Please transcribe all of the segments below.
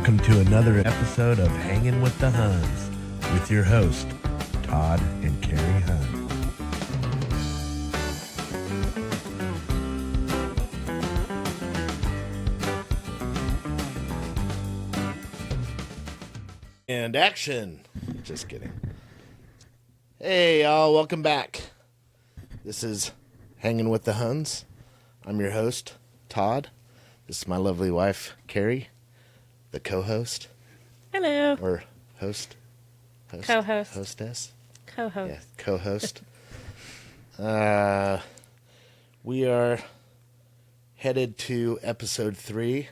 welcome to another episode of Hangin with the Hunns with your host, Todd and Carrie Hunn. And action! Just kidding. Hey, y'all, welcome back. This is Hangin with the Hunns. I'm your host, Todd. This is my lovely wife, Carrie, the co-host. Hello. Or host? Co-host. Hostess? Co-host. Yeah, co-host. We are headed to episode 3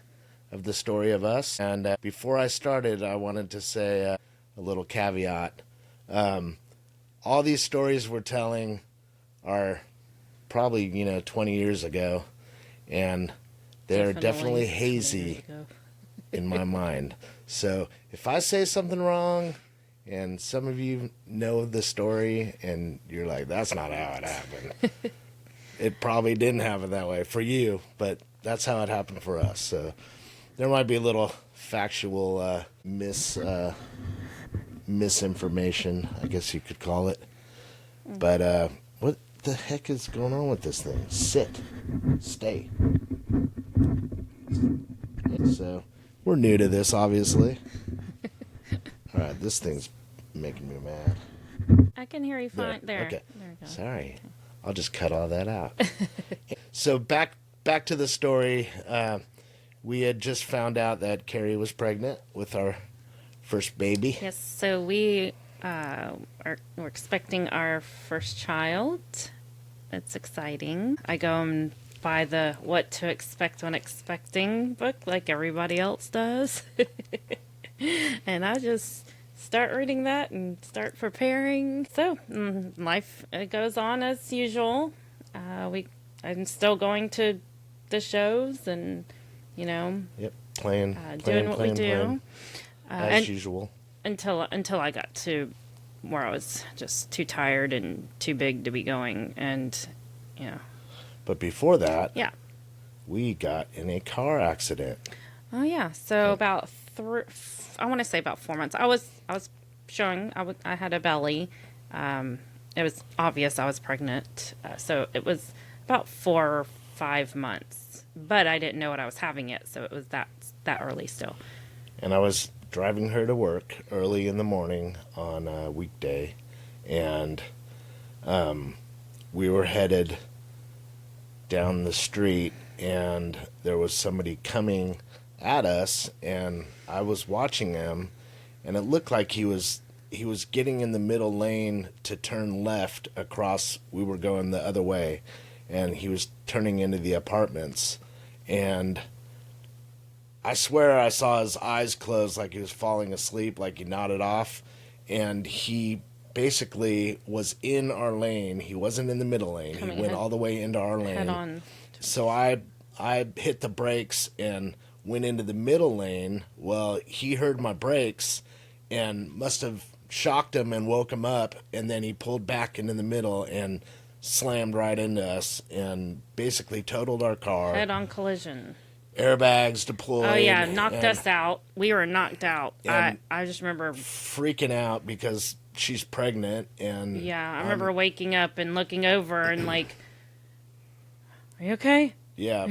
of the story of us. And before I started, I wanted to say a little caveat. All these stories we're telling are probably, 20 years ago. And they're definitely hazy in my mind. So if I say something wrong and some of you know the story and you're like, that's not how it happened. It probably didn't happen that way for you, but that's how it happened for us. So there might be a little factual misinformation, I guess you could call it. But what the heck is going on with this thing? Sit. Stay. So we're new to this, obviously. All right, this thing's making me mad. I can hear you fine. There. Okay. There we go. Sorry. I'll just cut all that out. So back to the story. We had just found out that Carrie was pregnant with our first baby. Yes, so we're expecting our first child. It's exciting. I go and buy the What to Expect When Expecting book like everybody else does. And I just start reading that and start preparing. So life goes on as usual. I'm still going to the shows and, Yep, playing doing what we do. As usual. Until I got to where I was just too tired and too big to be going. And, But before that, yeah, we got in a car accident. Oh yeah. So about I want to say about 4 months. I was showing. I had a belly. It was obvious I was pregnant. So it was about 4 or 5 months, but I didn't know what I was having yet. So it was that early still. And I was driving her to work early in the morning on a weekday, and we were headed down the street, and there was somebody coming at us, and I was watching him, and it looked like he was getting in the middle lane to turn left across. We were going the other way, and he was turning into the apartments, and I swear I saw his eyes close like he was falling asleep, like he nodded off, and he basically was in our lane. He wasn't in the middle lane. He went all the way into our lane. Head on. So I hit the brakes and went into the middle lane. Well, he heard my brakes and must have shocked him and woke him up, and then he pulled back into the middle and slammed right into us and basically totaled our car. Head-on collision. Airbags deployed. Oh yeah, knocked us out. We were knocked out. I just remember freaking out because she's pregnant, and yeah, I remember waking up and looking over and like, "Are you okay?" Yeah,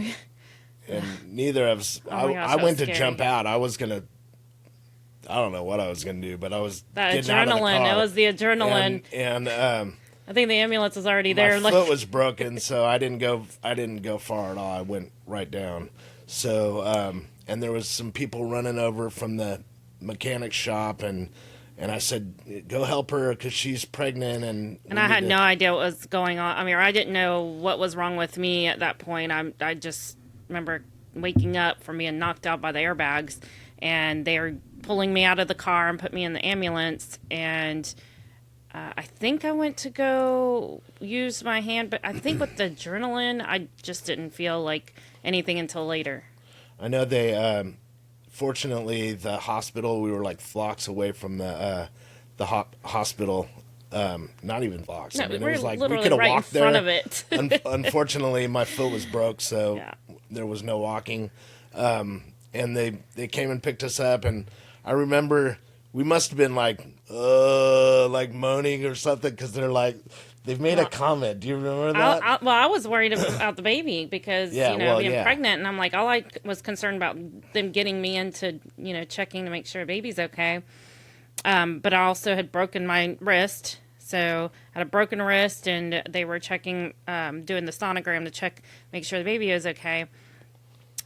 and neither of us. Oh my gosh, I went to scary. jump out. I don't know what I was gonna do, but I was that getting adrenaline. out of the car. It was the adrenaline. And I think the ambulance was already there. My foot was broken, so I didn't go far at all. I went right down. So, and there was some people running over from the mechanic shop, and I said, go help her because she's pregnant. And I had no idea what was going on. I mean, I didn't know what was wrong with me at that point. I just remember waking up from being knocked out by the airbags, and they were pulling me out of the car and put me in the ambulance. And I think I went to go use my hand, but I think with the adrenaline, I just didn't feel like anything until later. I know they, fortunately, the hospital, we were like blocks away from the hospital. Not even blocks. No, I mean, we're it was like literally we could have right walked in front there. of it. Unfortunately, my foot was broke, so Yeah. there was no walking. and they came and picked us up, and I remember we must have been like moaning or something because they've made a comment. Do you remember that? I was worried about the baby because, being pregnant. And I'm like, all I was concerned about them getting me into, checking to make sure baby's okay. But I also had broken my wrist. So I had a broken wrist, and they were checking, doing the sonogram to make sure the baby was okay.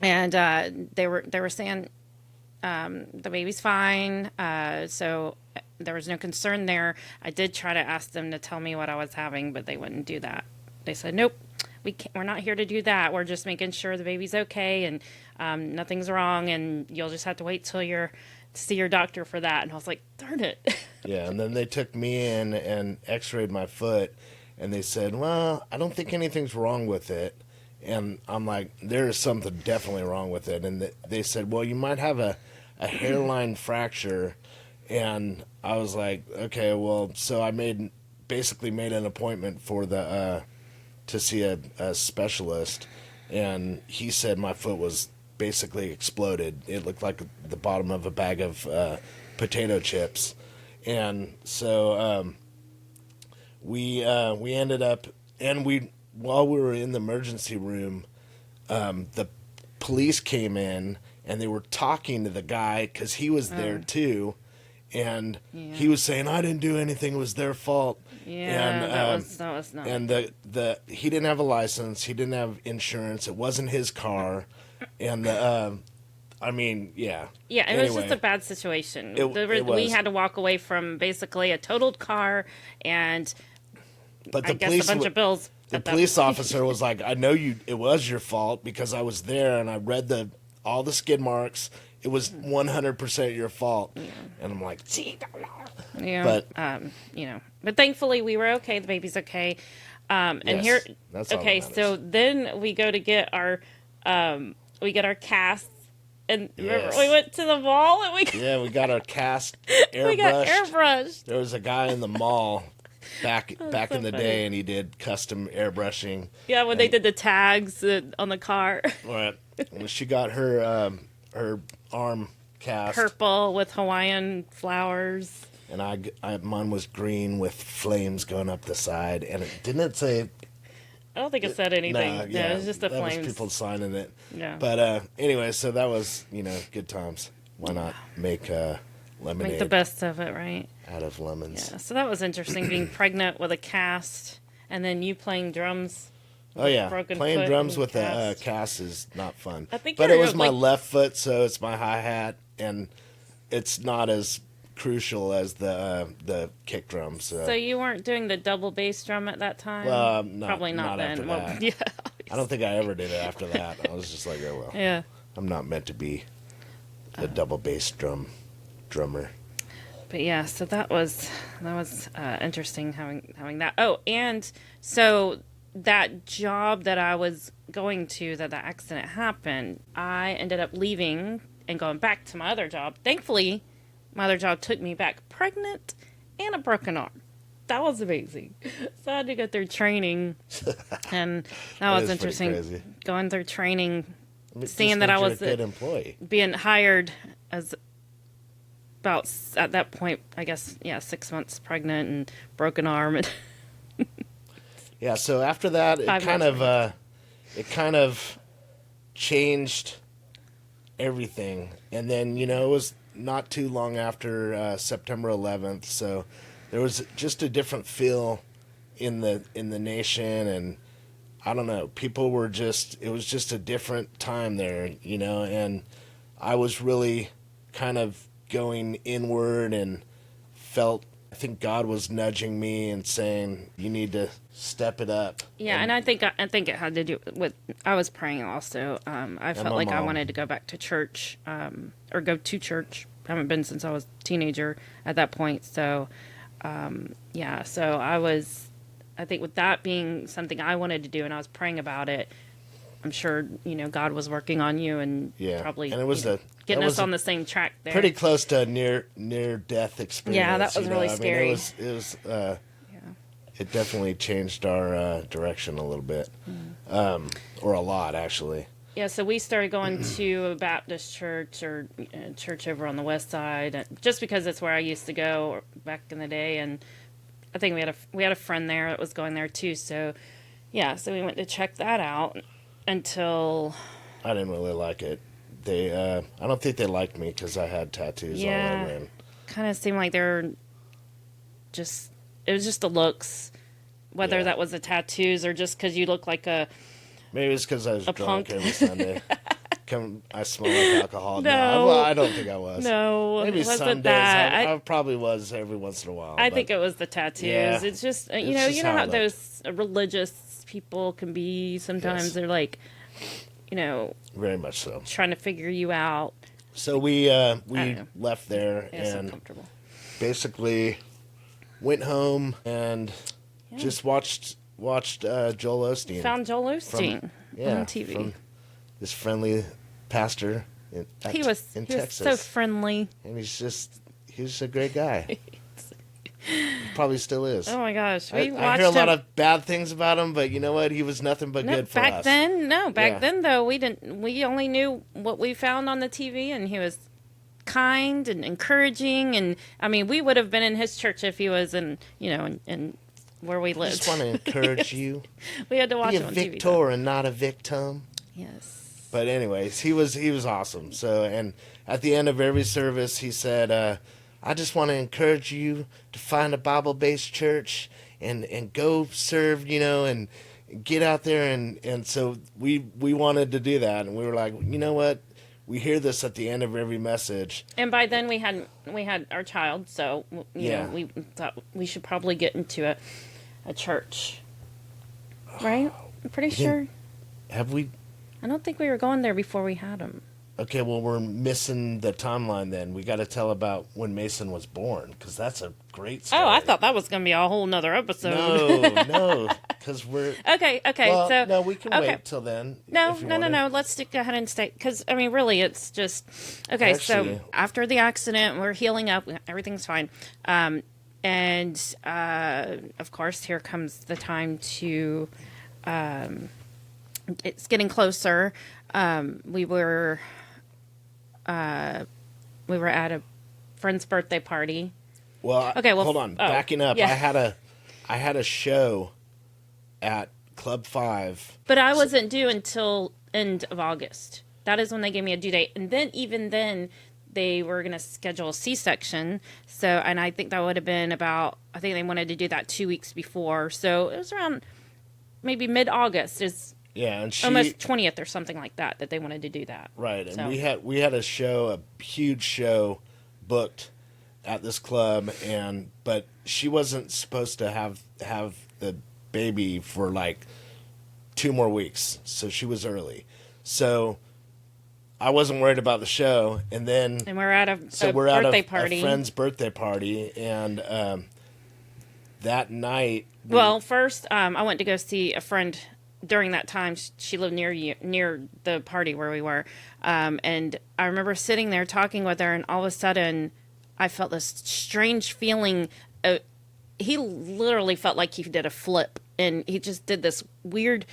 And they were saying the baby's fine. So there was no concern there. I did try to ask them to tell me what I was having, but they wouldn't do that. They said, nope, we're not here to do that. We're just making sure the baby's okay and nothing's wrong, and you'll just have to wait till to see your doctor for that. And I was like, darn it. Yeah, and then they took me in and x-rayed my foot, and they said, well, I don't think anything's wrong with it. And I'm like, there is something definitely wrong with it. And they said, well, you might have a hairline fracture. And I was like, okay, well, so I basically made an appointment for to see a specialist. And he said my foot was basically exploded. It looked like the bottom of a bag of potato chips. And so we ended up, and while we were in the emergency room, the police came in and they were talking to the guy because he was there too, and he was saying, I didn't do anything, it was their fault. Yeah, and, that was not. And he didn't have a license, he didn't have insurance, it wasn't his car, and yeah. Yeah, it was just a bad situation. We had to walk away from basically a totaled car and but I guess a bunch of bills. The police officer was like, I know it was your fault because I was there and I read all the skid marks. It was 100% your fault. Yeah. And I'm like, yeah. But thankfully we were okay. The baby's okay. And yes, so then we go to get our casts. And remember, we went to the mall and we got our cast airbrushed. We got airbrushed. There was a guy in the mall back so in the funny. day, and he did custom airbrushing. Yeah, when they did the tags on the car. Right. She got her arm cast purple with Hawaiian flowers. And mine was green with flames going up the side, and didn't say. I don't think it said anything. No, it was just the flames. Was people signing it. Yeah. But anyway, so that was good times. Why not make lemonade? Make the best of it, right? Out of lemons. Yeah. So that was interesting, being pregnant with a cast, and then you playing drums. Oh yeah, playing drums with a cast is not fun. But it was my left foot, so it's my hi-hat, and it's not as crucial as the kick drum. So you weren't doing the double bass drum at that time? Probably not then. After that. Yeah, I don't think I ever did it after that. I was just like, oh well. Yeah. I'm not meant to be a double bass drummer. But yeah, so that was interesting having that. Oh, and so that job that I was going to, that the accident happened, I ended up leaving and going back to my other job. Thankfully, my other job took me back pregnant and a broken arm. That was amazing. So I had to go through training, and that was interesting. Going through training, seeing that I was a good employee, being hired as about at that point, I guess, 6 months pregnant and broken arm. And yeah. So after that, it kind of changed everything, and then it was not too long after September 11th, so there was just a different feel in the nation, and I don't know, people were it was just a different time there, and I was really kind of going inward and I think God was nudging me and saying, you need to step it up. Yeah, and I think it had to do with, I was praying also. I felt like I wanted to go back to church, or go to church. I haven't been since I was a teenager at that point. So, so I think with that being something I wanted to do, and I was praying about it, I'm sure, God was working on you and probably and it was getting us on the same track there. Pretty close to a near death experience. Yeah, that was really scary. It was it definitely changed our direction a little bit, or a lot actually. Yeah, so we started going to a Baptist church or church over on the west side, just because it's where I used to go back in the day, and I think we had a friend there that was going there too. So yeah, so we went to check that out until I didn't really like it. I don't think they liked me because I had tattoos all yeah, over. And kind of seemed like they're just it was just the looks, whether that was the tattoos or just because you look like a maybe it's because I was a drunk punk. every Sunday. I smell like alcohol. No. Well, I don't think I was. No, Maybe it wasn't some days that. I probably was every once in a while. I but think it was the tattoos. Yeah. It's just It's you know just how how it those religious people can be. Sometimes Yes. they're like, very much so. trying to figure you out. So we know. left there Yeah, so and comfortable. basically went home and just watched Joel Osteen. Found Joel Osteen on TV. From this friendly pastor in He was Texas. so friendly. And he's a great guy. He probably still is. Oh my gosh, I we watched hear a lot him. of bad things about him, but you know what? He was nothing but No, good for back us. then, Yeah. though, we didn't. We only knew what we found on the TV, and he was kind and encouraging. And I mean, we would have been in his church if he was in where we I lived. just want to encourage you. We had to watch Be a him on TV. victor and not a victim. Yes. But anyways, he was awesome. So, and at the end of every service, he said, "I just want to encourage you to find a Bible-based church and go serve, and get out there." And so we wanted to do that, and we were like, you know what? We hear this at the end of every message. And by then we had our child, so Yeah. we thought we should probably get into a church, right? I'm pretty sure. Have we? I don't think we were going there before we had him. Okay, well, we're missing the timeline then. We got to tell about when Mason was born, because that's a great story. Oh, I thought that was going to be a whole nother episode. No, because we're... Okay, Well, so... no, we can okay. wait till then. No, if you no, no, wanna. no. Let's go ahead and stay. Because, I mean, really, it's just... Okay, Actually- so after the accident, we're healing up. Everything's fine. And, of course, here comes the time to... it's getting closer. We were at a friend's birthday party. Well, Okay, well, hold on. oh, Backing up, yeah. I had a show at Club 5. But I wasn't due until end of August. That is when they gave me a due date. And then, even then, they were going to schedule a C-section. So, and I think that would have been I think they wanted to do that 2 weeks before. So it was around maybe mid-August is Yeah, and she... almost 20th or something like that they wanted to do that. Right, and So- we had a huge show booked at this club, but she wasn't supposed to have the baby for like 2 more weeks, so she was early. So I wasn't worried about the show, and then And we're at we're at birthday a party. friend's birthday party, and that night, Well, first, I went to go see a friend during that time. She lived near the party where we were. And I remember sitting there talking with her, and all of a sudden, I felt this strange feeling. He literally felt like he did a flip, and he just did this weird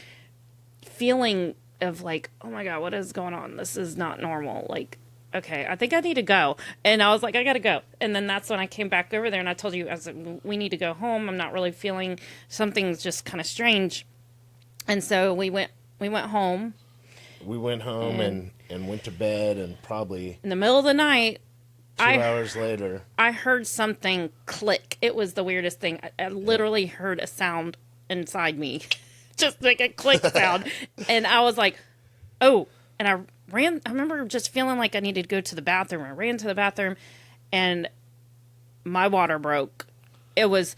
feeling of like, oh my God, what is going on? This is not normal. Like, okay, I think I need to go. And I was like, I gotta go. And then that's when I came back over there, and I told you, I was like, we need to go home. I'm not really feeling, something's just kind of strange. And so we went home. we went home and went to bed, and probably In the middle of the night, 2 hours later, I heard something click. It was the weirdest thing. I literally heard a sound inside me, just like a click sound. And I was like, oh. And I remember just feeling like I needed to go to the bathroom. I ran to the bathroom, and my water broke. It was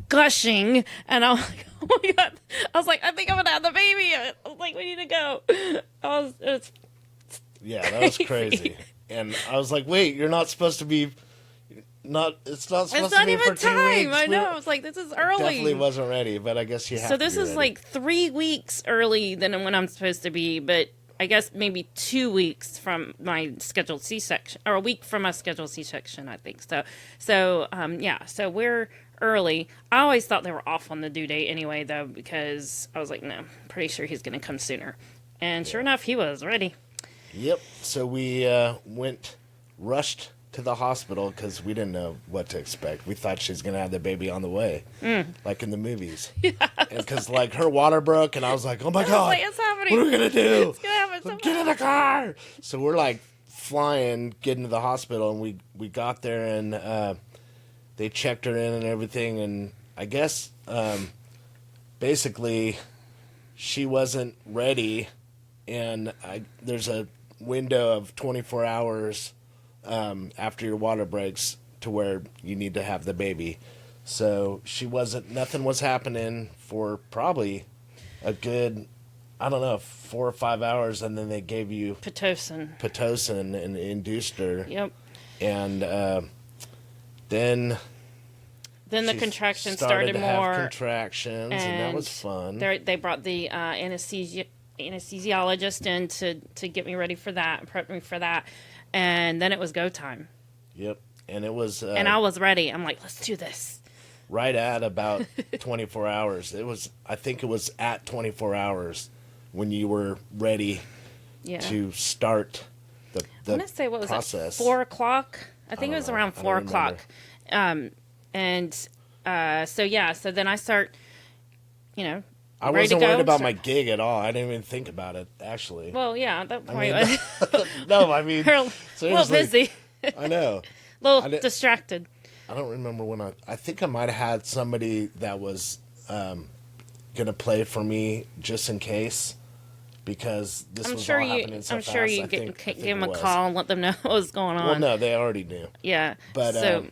gushing, and I was like, oh my God. I was like, I think I'm going to have the baby. I was like, we need to go. It was yeah, that was crazy. And I was like, wait, you're not supposed to be... It's not supposed It's to not be even for 2 time. weeks. I know. I was like, this is early. Definitely wasn't ready, but I guess you have So to this be is ready. like 3 weeks early than when I'm supposed to be, but I guess maybe 2 weeks from my scheduled C-section, or a week from my scheduled C-section, I think. So yeah, so we're early. I always thought they were off on the due date anyway, though, because I was like, no, pretty sure he's going to come sooner. And sure enough, he was ready. Yep. So we rushed to the hospital because we didn't know what to expect. We thought she was going to have the baby on the way, like in the movies. Yes. Because like her water broke, and I was like, oh my God, like, it's happening. What are we going to do? It's going to happen so Get in the car. So we're like flying, getting to the hospital, and we got there, and they checked her in and everything, and I guess basically she wasn't ready, and there's a window of 24 hours after your water breaks to where you need to have the baby. So nothing was happening for probably a good, I don't know, 4 or 5 hours, and then they gave you Pitocin and induced her. Yep. And then the contractions started to more. Have contractions, and that was fun. They brought the anesthesiologist in to get me ready for that, prep me for that, and then it was go time. Yep, and it was. And I was ready. I'm like, let's do this. Right at about 24 hours. I think it was at 24 hours when you were ready to start the I want to say, what was process. It? 4 o'clock? I think it was around 4 o'clock. So then I start, I wasn't worried about my gig at all. I didn't even think about it, actually. Well, yeah, at that point. No, I mean, a little busy. I know. A little distracted. I don't remember when I think I might have had somebody that was going to play for me just in case, because this was all happening so fast. I'm sure you give them a call and let them know what was going on. Well, no, they already knew. Yeah. But so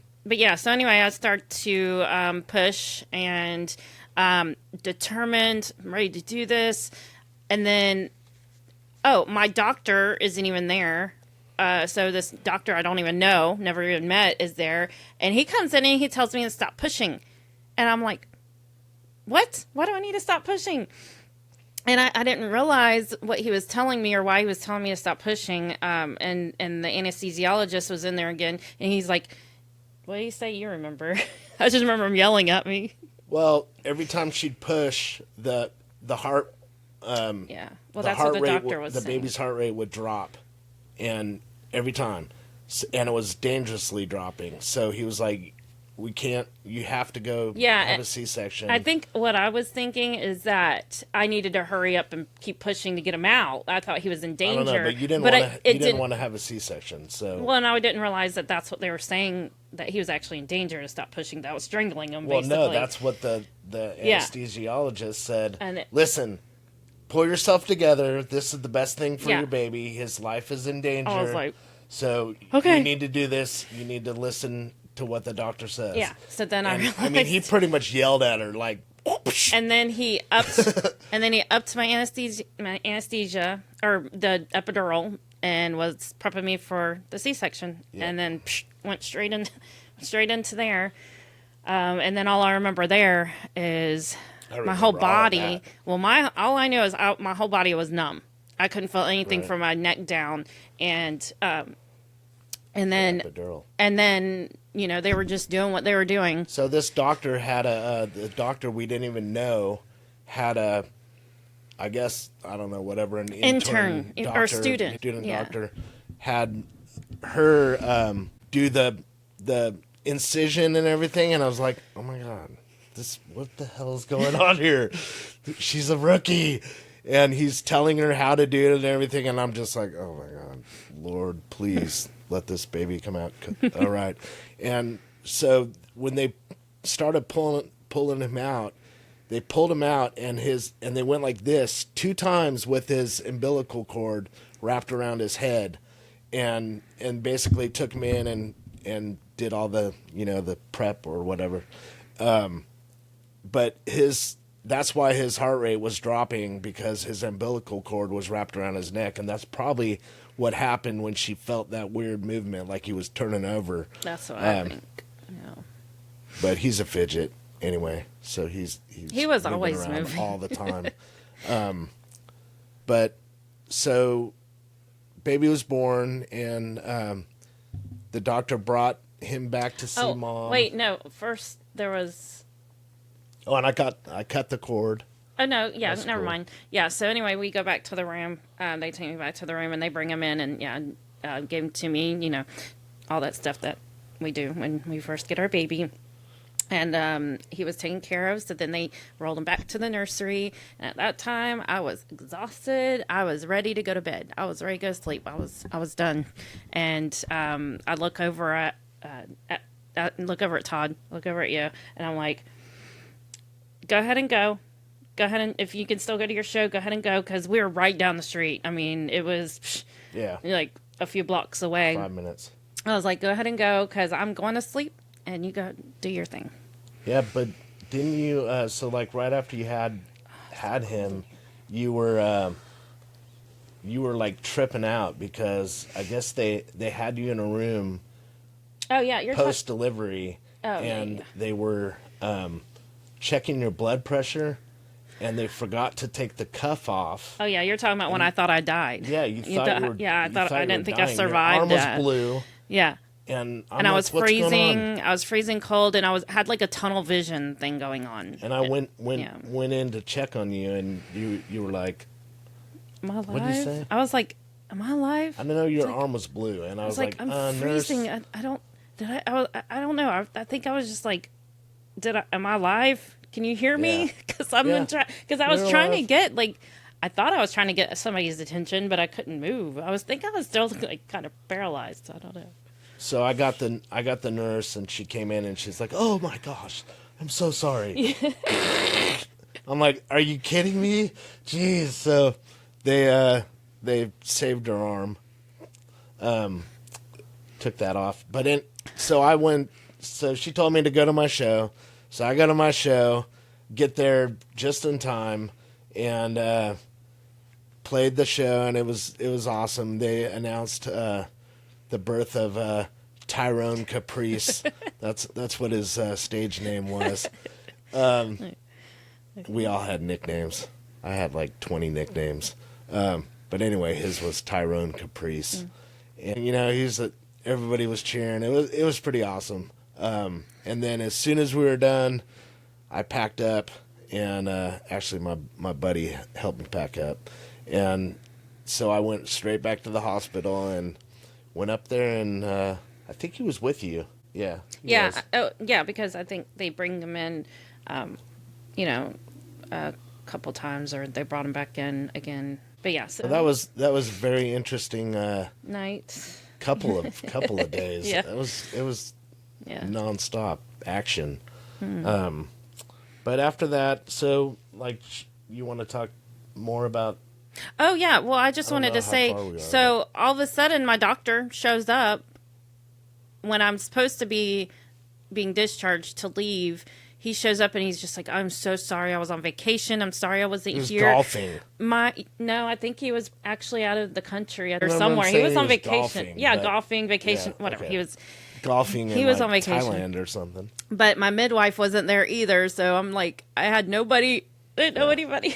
anyway, I start to push and determined, I'm ready to do this. And then, my doctor isn't even there. So this doctor I don't even know, never even met, is there. And he comes in and he tells me to stop pushing. And I'm like, what? Why do I need to stop pushing? And I didn't realize what he was telling me or why he was telling me to stop pushing. And the anesthesiologist was in there again. And he's like, what do you say you remember? I just remember him yelling at me. Well, every time she'd push, the heart... yeah, well, that's what the doctor was saying. The baby's heart rate would drop. And every time. And it was dangerously dropping. So he was like, you have to go have a C-section. I think what I was thinking is that I needed to hurry up and keep pushing to get him out. I thought he was in danger. I don't know, but you didn't want to have a C-section. So. Well, no, I didn't realize that that's what they were saying, that he was actually in danger to stop pushing. That was strangling him, basically. Well, no, that's what the anesthesiologist said. Listen, pull yourself together. This is the best thing for your baby. His life is in danger. I was like, so you need to do this. You need to listen to what the doctor says. Yeah. So then I realized. I mean, he pretty much yelled at her like. And then he upped my anesthesia or the epidural and was prepping me for the C-section. Yeah. And then went straight into there. And then all I remember there is my whole body. Well, all I knew is my whole body was numb. I couldn't feel anything from my neck down, and then they were just doing what they were doing. So this doctor had the doctor we didn't even know had I guess, I don't know, whatever, an intern doctor, or student doctor had her do the incision and everything, and I was like, oh my God, what the hell is going on here? She's a rookie. And he's telling her how to do it and everything, and I'm just like, oh my God, Lord, please let this baby come out. All right. And so when they started pulling him out, they pulled him out, and they went like this 2 times with his umbilical cord wrapped around his head, and basically took him in and did all the the prep or whatever. But that's why his heart rate was dropping, because his umbilical cord was wrapped around his neck, and that's probably what happened when she felt that weird movement, like he was turning over. That's what I think. Yeah. But he's a fidget anyway, so he was always moving all the time. But so baby was born, and the doctor brought him back to see mom. Wait, no. First there was. Oh, and I cut the cord. Oh no, yeah, That's never cool. mind. Yeah, so anyway, we go back to the room. They take me back to the room, and they bring him in, and give him to me. All that stuff that we do when we first get our baby. And he was taken care of. So then they rolled him back to the nursery. And at that time, I was exhausted. I was ready to go to bed. I was ready to go to sleep. I was done. And I look over look over at Todd, look over at you, and I'm like, go ahead and go. Go ahead and if you can still go to your show, go ahead and go because we were right down the street. I mean, it was Yeah. like a few blocks away. 5 minutes. I was like, go ahead and go because I'm going to sleep, and you go do your thing. Yeah, but didn't you? So like right after you had him, you were like tripping out because I guess they had you in a room Oh yeah, you're post delivery, and yeah. they were checking your blood pressure, and they forgot to take the cuff off. Oh yeah, you're talking about when I thought I died. Yeah, you thought you were. Yeah, I you thought I you didn't were think dying. I survived Your arm that. was blue, Yeah, and and I like, was "What's going on?" freezing. I was freezing cold, and I had like a tunnel vision thing going on. And I went Yeah. in to check on you, and you were like, Am I alive? What'd you say? I was like, am I alive? I know your arm was blue, and I was like, I'm nurse. freezing. I don't. Did I don't know. I think I was just like, am I alive? Can you hear me? Yeah. Because Yeah. because I was You're trying to alive. get like, I thought I was trying to get somebody's attention, but I couldn't move. I was still like kind of paralyzed. I don't know. So I got the nurse, and she came in, and she's like, "Oh my gosh, I'm so sorry." I'm like, "Are you kidding me?" Jeez. So they saved her arm, took that off. So I went. So she told me to go to my show. So I go to my show, get there just in time, and played the show, and it was awesome. They announced the birth of Tyrone Caprice. That's what his stage name was. We all had nicknames. I had like 20 nicknames. But anyway, his was Tyrone Caprice. And everybody was cheering. It was pretty awesome. And then as soon as we were done, I packed up, and actually my buddy helped me pack up. And so I went straight back to the hospital and went up there, and I think he was with you. Yeah. he Yeah. was. Yeah. Because I think they bring them in, a couple times, or they brought him back in again. But yeah, so That was very interesting. night. Couple of days. Yeah. It was Yeah. nonstop action. But after that, so like you want to talk more about? Oh yeah. Well, I just I don't wanted know to how say. far we are, So all of a sudden, my doctor shows up when I'm supposed to be being discharged to leave. He shows up and he's just like, "I'm so sorry. I was on vacation. I'm sorry I wasn't He was here." golfing. No, I think he was actually out of the country or No, I'm somewhere. He saying was he on was vacation. golfing, Yeah, but- golfing, vacation, Yeah, whatever. okay. He was. Golfing He in was like on vacation. Thailand or something. But my midwife wasn't there either, so I'm like, I had nobody. I didn't know Yeah. anybody.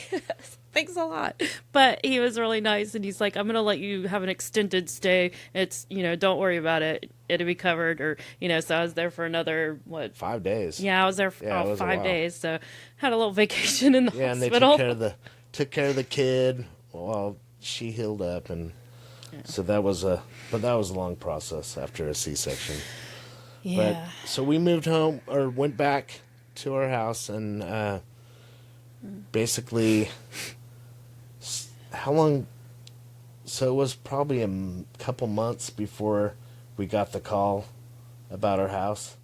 Thanks a lot. But he was really nice, and he's like, I'm gonna let you have an extended stay. It's don't worry about it. It'll be covered, or So I was there for another 5 days. Yeah, I was there for Yeah, it was a 5 while. days, so had a little vacation in the Yeah, and they hospital. took care of the kid while she healed up, and so that was a long process after a C-section. Yeah. But so we moved home or went back to our house, and basically, how long? So it was probably a couple months before we got the call about our house.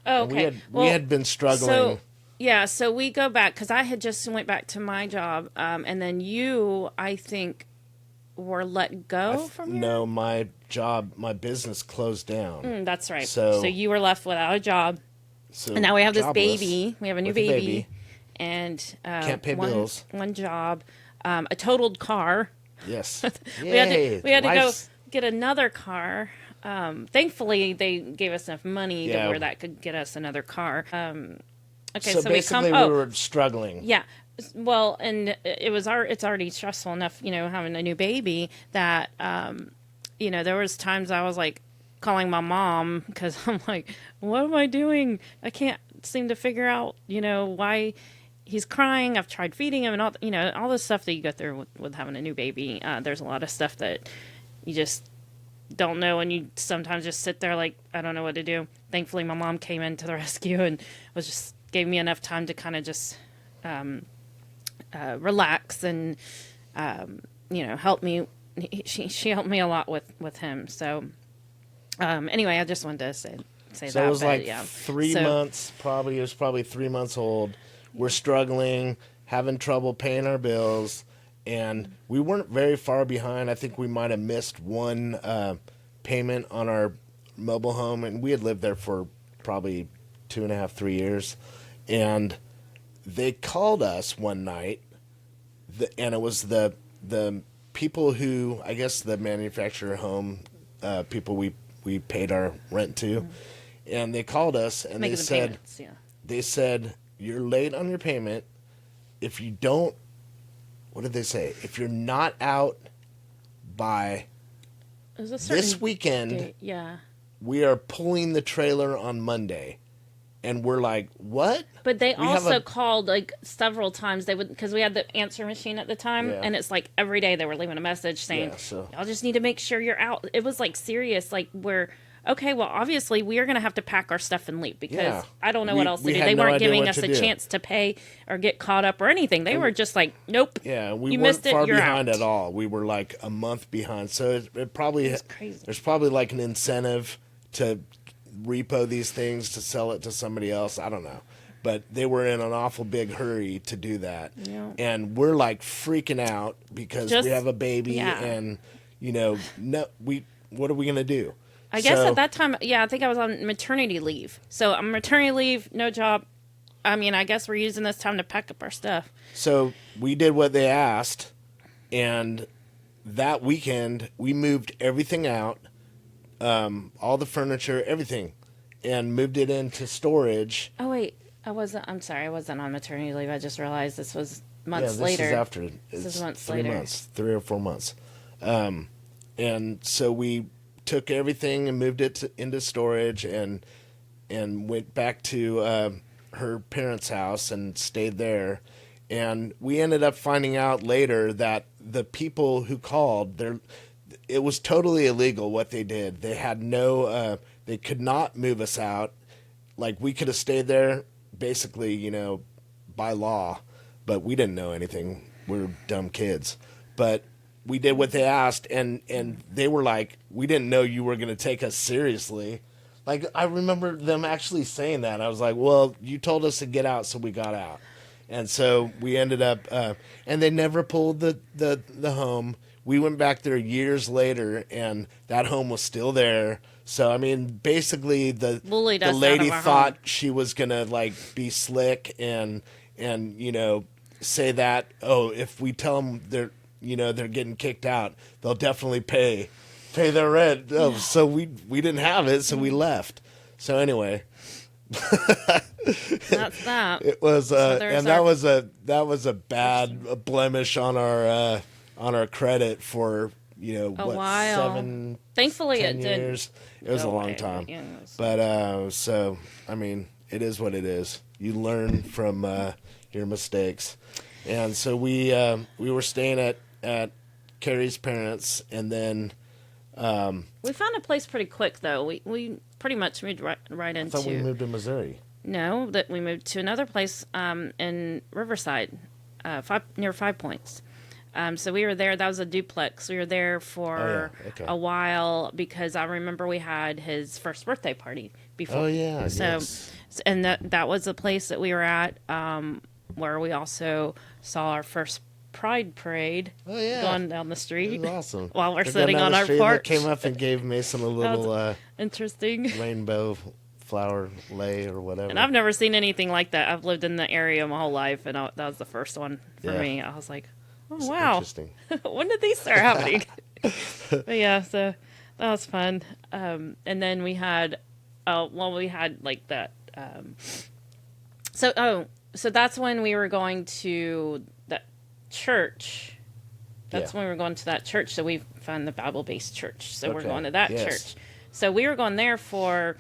Oh, And okay. we had been struggling. So, yeah, so we go back because I had just went back to my job, and then you, I think, were let go from here. No, my business closed down. That's right. So- So you were left without a job, So and now we have this jobless. baby. We have a new With a baby, and Can't pay one, bills. One job, a totaled car. Yes. We had to go Life's- get another car. Thankfully, they gave us enough money to Yeah. where that could get us another car. Okay, So so we basically, come. we were struggling. Yeah. Well, and it's already stressful enough, having a new baby that, there was times I was like calling my mom because I'm like, what am I doing? I can't seem to figure out, why he's crying. I've tried feeding him and all, all the stuff that you go through with having a new baby. There's a lot of stuff that you just don't know, and you sometimes just sit there like, I don't know what to do. Thankfully, my mom came in to the rescue and gave me enough time to kind of just relax and help me. She helped me a lot with him. So anyway, I just wanted to say so that. It was like yeah. 3 months, probably. It was probably 3 months old. We're struggling, having trouble paying our bills, and we weren't very far behind. I think we might have missed one payment on our mobile home, and we had lived there for probably 2.5, 3 years. And they called us one night, and it was the people who, I guess, the manufacturer home people we paid our rent to, and they called us and Making they said, you're late on your payment. If you don't, what did they say? If you're not out by this weekend, we are pulling the trailer on Monday. And we're like, what? But they also called like several times. They would, because we had the answer machine at the time, and it's like every day they were leaving a message saying, y'all just need to make sure you're out. It was like serious, like we're okay. Well, obviously we are going to have to pack our stuff and leave because I don't know what else to do. They weren't giving us a chance to pay or get caught up or anything. They were just like, nope. Yeah, we weren't far behind at all. We were like a month behind. So it probably there's probably like an incentive to repo these things to sell it to somebody else. I don't know. But they were in an awful big hurry to do that. Yeah. And we're like freaking out because we have a baby and, what are we going to do? I guess at that time, I think I was on maternity leave. So I'm maternity leave, no job. I mean, I guess we're using this time to pack up our stuff. So we did what they asked. And that weekend, we moved everything out. All the furniture, everything, and moved it into storage. Oh, wait. I'm sorry. I wasn't on maternity leave. I just realized this was months later. This is months 3 later. 3 or 4 months. And so we took everything and moved it into storage and went back to her parents' house and stayed there. And we ended up finding out later that the people who called, it was totally illegal what they did. They had they could not move us out. Like, we could have stayed there basically, by law, but we didn't know anything. We're dumb kids. But we did what they asked, and they were like, we didn't know you were going to take us seriously. Like, I remember them actually saying that. I was like, well, you told us to get out, so we got out. And so we ended up, and they never pulled the home. We went back there years later, and that home was still there. So, I mean, basically, the lady thought she was going to, like, be slick and say that, if we tell them they're getting kicked out, they'll definitely pay their rent. Oh, so we didn't have it, so we left. So, anyway. That's that. It was, that was a bad blemish on our credit for a while. 7, thankfully 10 it years. It was a long time. But so I mean, it is what it is. You learn from your mistakes, and so we were staying at Carrie's parents, and then we found a place pretty quick though. We pretty much moved right into. I thought we moved to Missouri. No, that we moved to another place in Riverside, near 5 Points. So we were there. That was a duplex. We were there for a while because I remember we had his first birthday party before. Oh yeah. So, yes. And that was the place that we were at, where we also saw our first Pride Parade. Oh yeah. Going down the street. It was awesome. While we're sitting on our porch. Came up and gave Mason a little interesting rainbow flower lay or whatever. And I've never seen anything like that. I've lived in the area my whole life, and that was the first one for me. I was like, oh, wow. Interesting. When did these start happening? But yeah, so that was fun. And then we had, we had like that. So that's when we were going to that church. That's when we were going to that church. So we found the Bible-based church. So we're going to that church. So we were going there for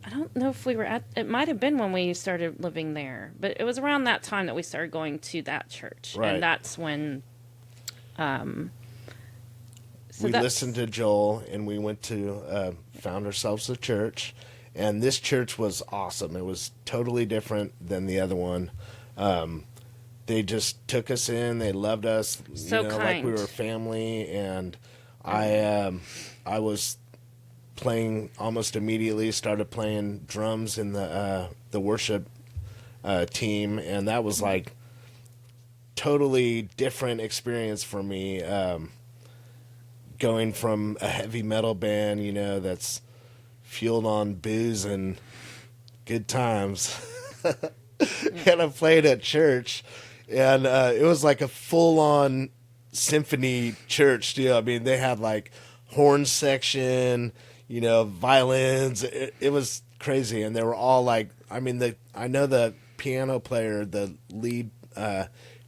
I don't know if we were at, it might have been when we started living there, but it was around that time that we started going to that church. Right. And that's when, we listened to Joel, and we went to, found ourselves a church, and this church was awesome. It was totally different than the other one. They just took us in. They loved us, So like we kind. were family. And I was playing almost immediately. Started playing drums in the worship team, and that was like totally different experience for me. Going from a heavy metal band, that's fueled on booze and good times, and I played at church. And it was like a full-on symphony church deal. I mean, they had like horn section, violins. It was crazy, and they were all like, I mean, I know the piano player, the lead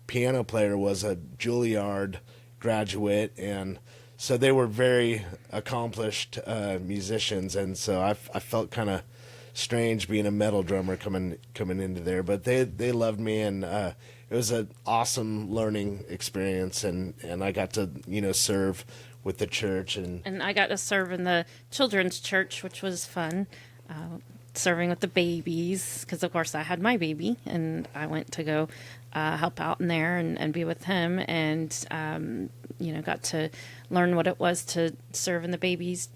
piano player, was a Juilliard graduate, and so they were very accomplished musicians. And so I felt kind of strange being a metal drummer coming into there, but they loved me, and it was an awesome learning experience, and I got to serve with the church, and I got to serve in the children's church, which was fun. Serving with the babies, because of course I had my baby, and I went to go help out in there and be with him, and got to learn what it was to serve in the babies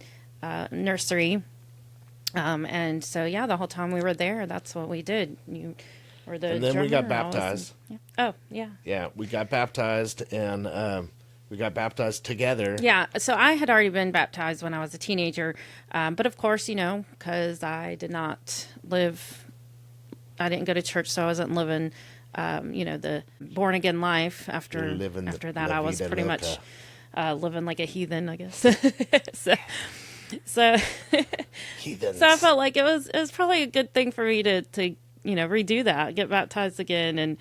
nursery. And so the whole time we were there, that's what we did. Or the and then we got drummer, baptized. Oh, yeah. Yeah, we got baptized, and we got baptized together. Yeah, so I had already been baptized when I was a teenager. But of course, because I didn't go to church, so I wasn't living, the born again life. After that, I was pretty much living like a heathen, I guess. So Heathens. So I felt like it was probably a good thing for me to redo that, get baptized again, and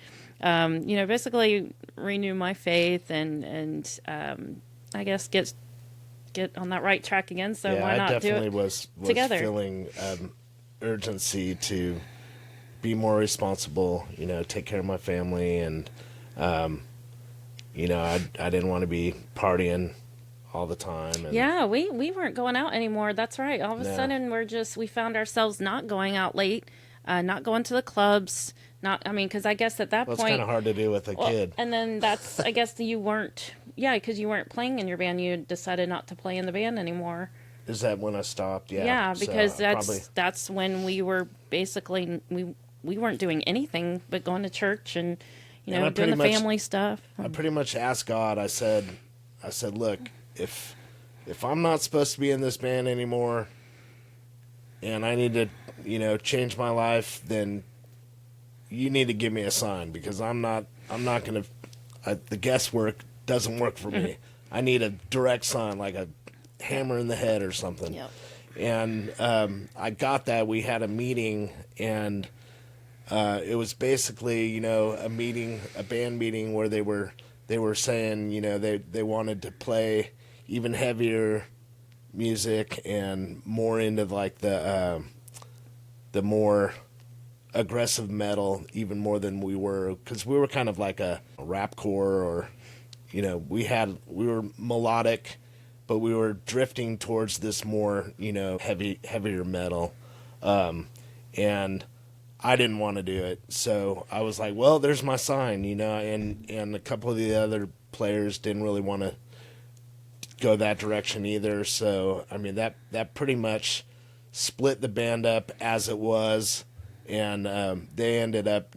basically renew my faith, and I guess get on that right track again. So why not do it definitely was together? Feeling urgency to be more responsible, take care of my family, and I didn't want to be partying all the time. And yeah, we weren't going out anymore. That's right. All of a sudden, we found ourselves not going out late, not going to the clubs. Because I guess at that point, point, it's kind of hard to do with a kid. And then that's, I guess you weren't, because you weren't playing in your band. You decided not to play in the band anymore. Is that when I stopped? Yeah. Yeah, because so that's when we were basically we weren't doing anything but going to church and doing the family stuff. I pretty much asked God. I said, look, if I'm not supposed to be in this band anymore, and I need to change my life, then you need to give me a sign, because I'm not going to, the guesswork doesn't work for me. I need a direct sign, like a hammer in the head or something. Yep. And I got that. We had a meeting, and it was basically, a band meeting where they were saying, they wanted to play even heavier music and more into like the more aggressive metal, even more than we were, because we were kind of like a rapcore, or we were melodic, but we were drifting towards this more heavier metal, and I didn't want to do it, so I was like, well, there's my sign, and a couple of the other players didn't really want to go that direction either, so I mean that pretty much split the band up as it was. And they ended up,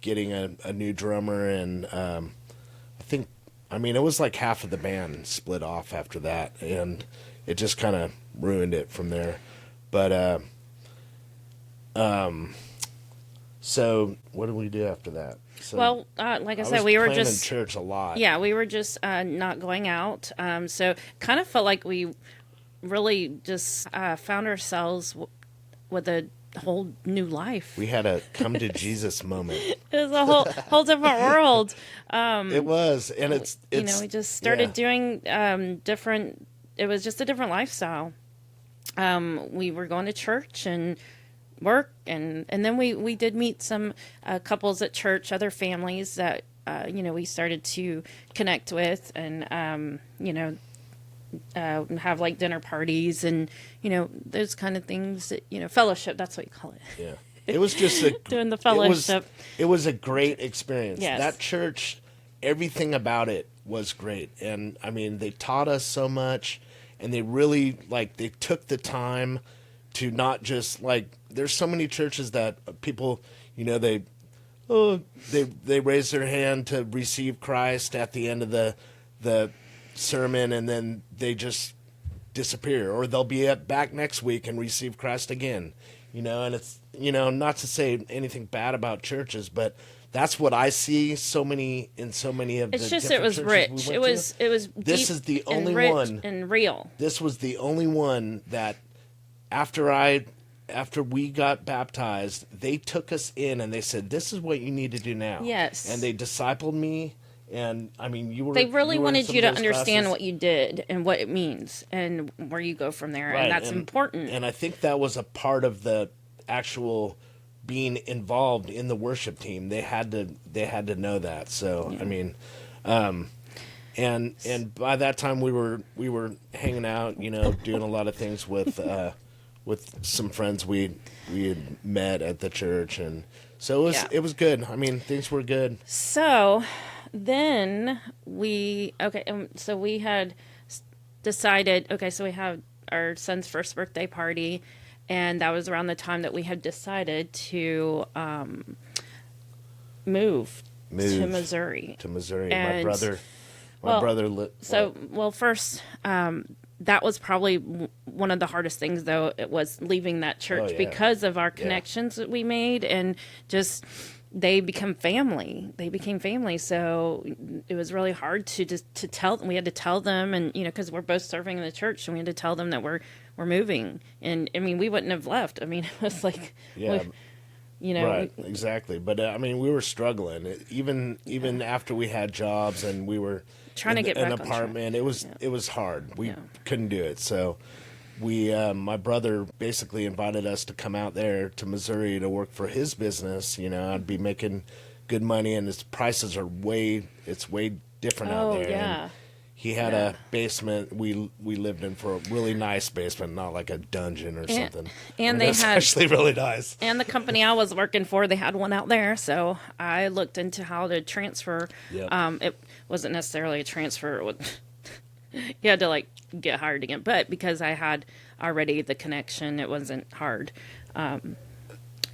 getting a new drummer, and it was like half of the band split off after that, and it just kind of ruined it from there. But so what did we do after that? So Well, like I said, was we were playing just in church a lot. Yeah, we were just not going out. So kind of felt like we really just found ourselves with a whole new life. We had a come to Jesus moment. It was a whole different world. It was, and it's we just started doing different. It was just a different lifestyle. We were going to church and work, and then we did meet some couples at church, other families that we started to connect with, and have like dinner parties and those kind of things that, fellowship, that's what you call it. Yeah. It was just doing the fellowship. It was a great experience. Yes. That church, everything about it was great. And I mean, they taught us so much, and they really they took the time to not just there's so many churches that people, they raise their hand to receive Christ at the end of the sermon, and then they just disappear, or they'll be back next week and receive Christ again. And it's, not to say anything bad about churches, but that's what I see in so many of It's the just, different it was churches rich. we It went was, to. it was This deep is the and only rich one. and real. This was the only one that after we got baptized, they took us in and they said, "This is what you need to do now." Yes. And they discipled me. And I mean, They really wanted you to understand classes. what you did and what it means and where you go from there. Right, And that's important. And I think that was a part of the actual being involved in the worship team. They had to know that. So, I mean, and by that time we were hanging out, doing a lot of things with some friends we had met at the church, and so it was good. I mean, things were good. So then so we had decided, so we had our son's first birthday party, and that was around the time that we had decided to move to Missouri. And, my brother first, that was probably one of the hardest things, though. It was leaving that church because of our connections that we made, and just they became family. So it was really hard to tell them. We had to tell them, and because we're both serving in the church, and we had to tell them that we're moving. And I mean, we wouldn't have left. I mean, it was like, right, exactly. But I mean, we were struggling even after we had jobs and we were trying to get an back apartment. It was hard. We couldn't do it. So we, my brother basically invited us to come out there to Missouri to work for his business. I'd be making good money, and his prices are way different out there. Yeah. And he had a basement we lived in, for a really nice basement, not like a dungeon or something. And they that's had actually really nice. And the company I was working for, they had one out there, so I looked into how to transfer. Yep. It wasn't necessarily a transfer. You had to get hired again, but because I had already the connection, it wasn't hard. It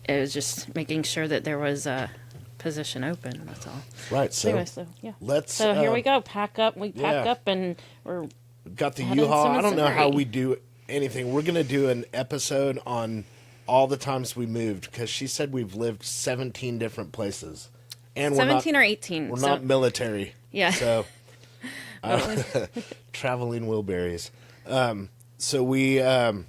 was just making sure that there was a position open. That's all. Right. So, anyway, so yeah. Let's. So here we go. Pack up. We pack up, and we're got the heading to U-Haul. I don't know Missouri. how we do anything. We're gonna do an episode on all the times we moved, because she said we've lived 17 different places, and 17 or 18. We're not military. Yeah. So traveling Wilburys. So we'll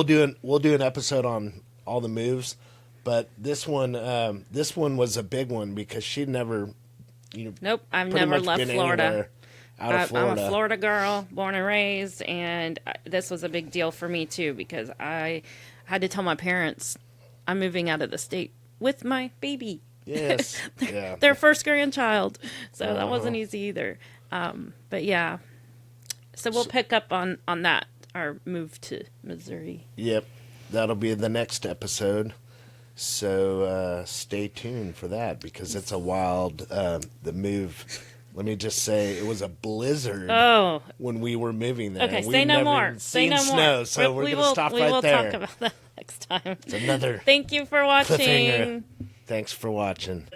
do an episode on all the moves. But this one was a big one because she'd never, Nope, I've pretty never much left been Florida. anywhere out of Florida. I'm a Florida girl, born and raised, and this was a big deal for me too, because I had to tell my parents I'm moving out of the state with my baby. Yes, yeah. Their first grandchild, so that wasn't easy either. But yeah, so we'll pick up on that, our move to Missouri. Yep, that'll be the next episode. So stay tuned for that, because it's a wild the move. Let me just say, it was a blizzard when we were moving there. Okay, We've say no never more. even Say seen no snow, more. so we're going to stop right there. We will talk about that next time. It's another Thank you for watching. cliffhanger. Thanks for watching.